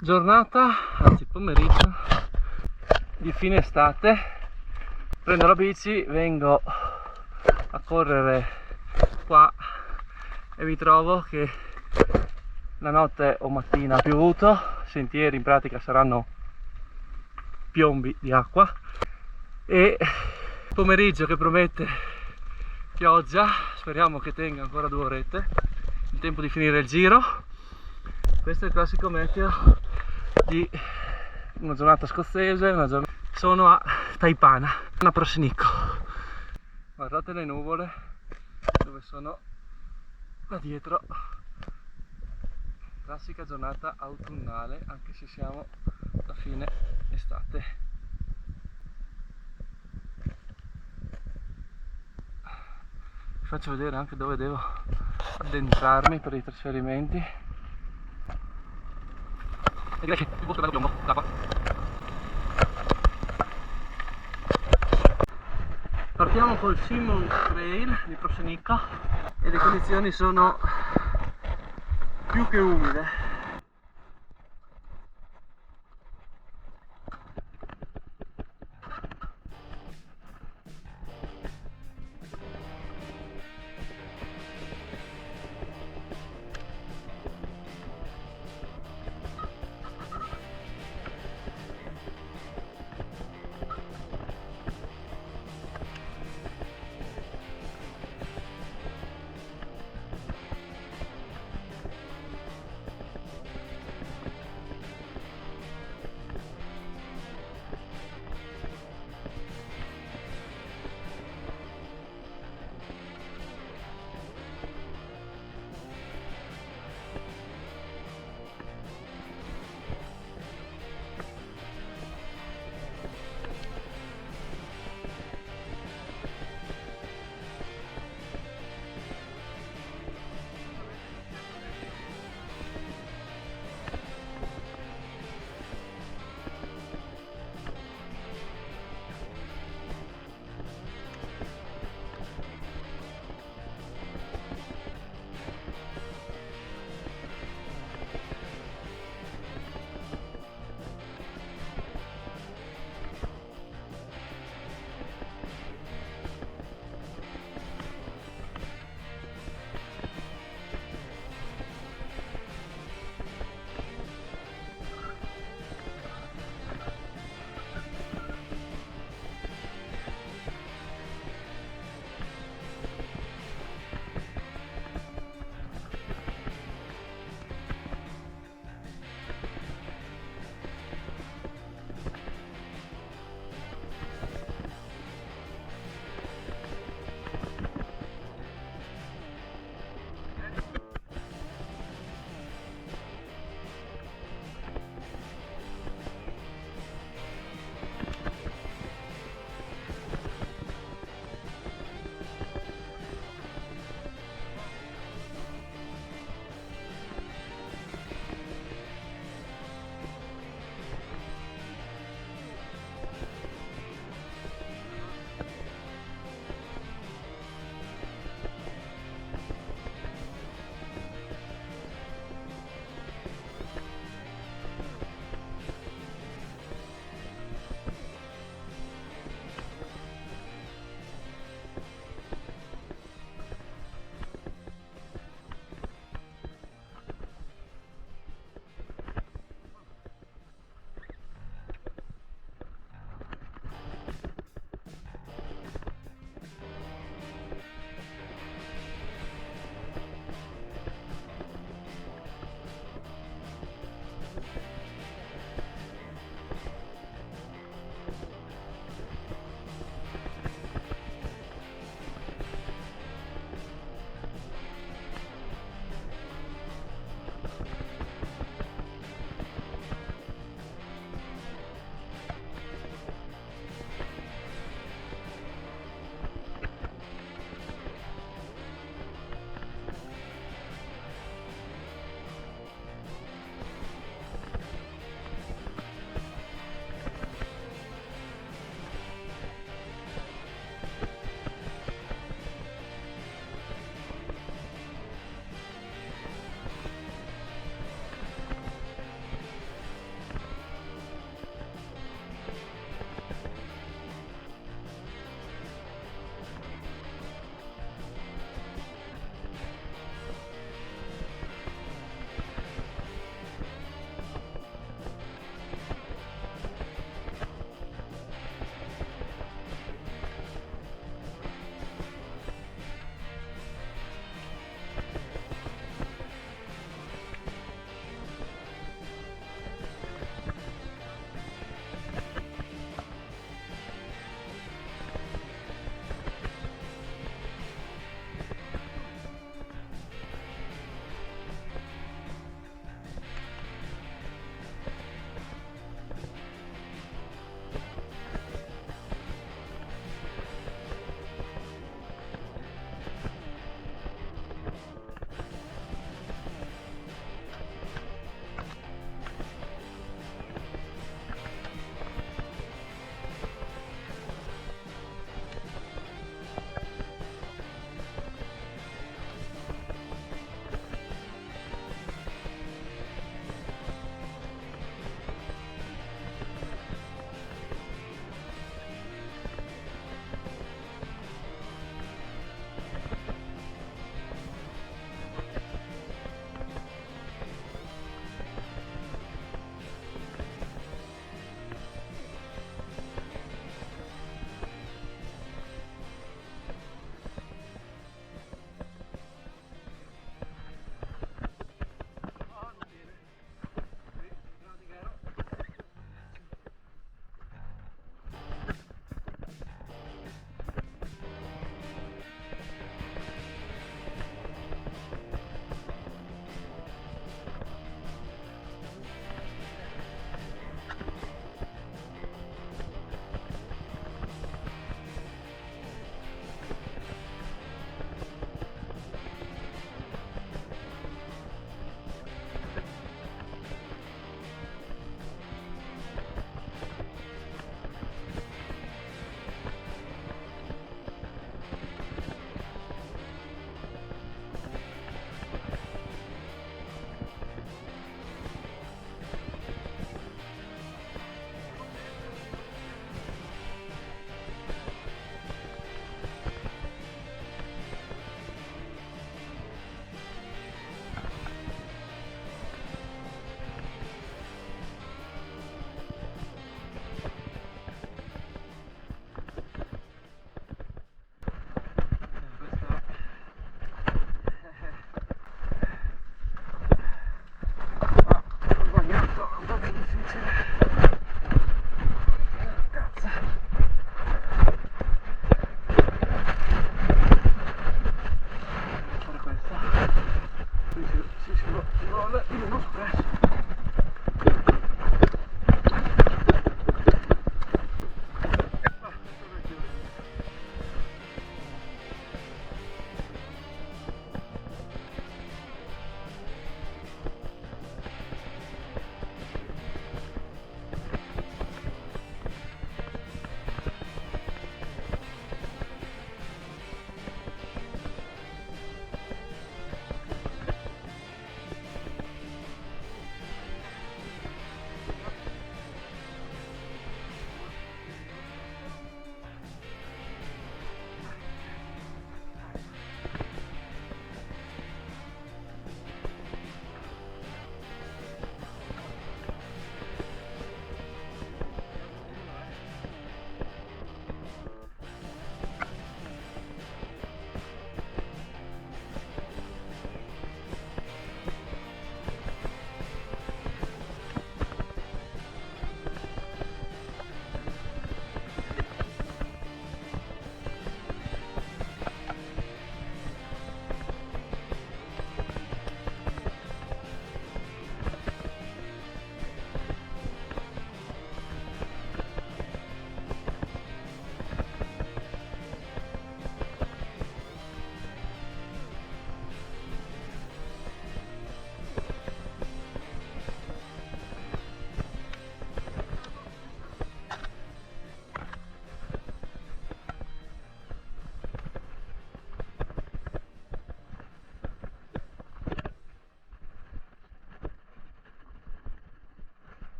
Giornata, anzi pomeriggio di fine estate. Prendo la bici, vengo a correre qua e mi trovo che la notte o mattina ha piovuto, i sentieri in pratica saranno piombi di acqua, e pomeriggio che promette pioggia, speriamo che tenga ancora 2 orette, il tempo di finire il giro. Questo è il classico meteo di una giornata scozzese, sono a Taipana, a Prosecco. Guardate le nuvole dove sono là dietro. Classica giornata autunnale, anche se siamo a fine estate. Vi faccio vedere anche dove devo addentrarmi per i trasferimenti. E direi che il bosco è bello piombo, l'acqua. Partiamo col Simmons Trail di Prosecco e le condizioni sono più che umide.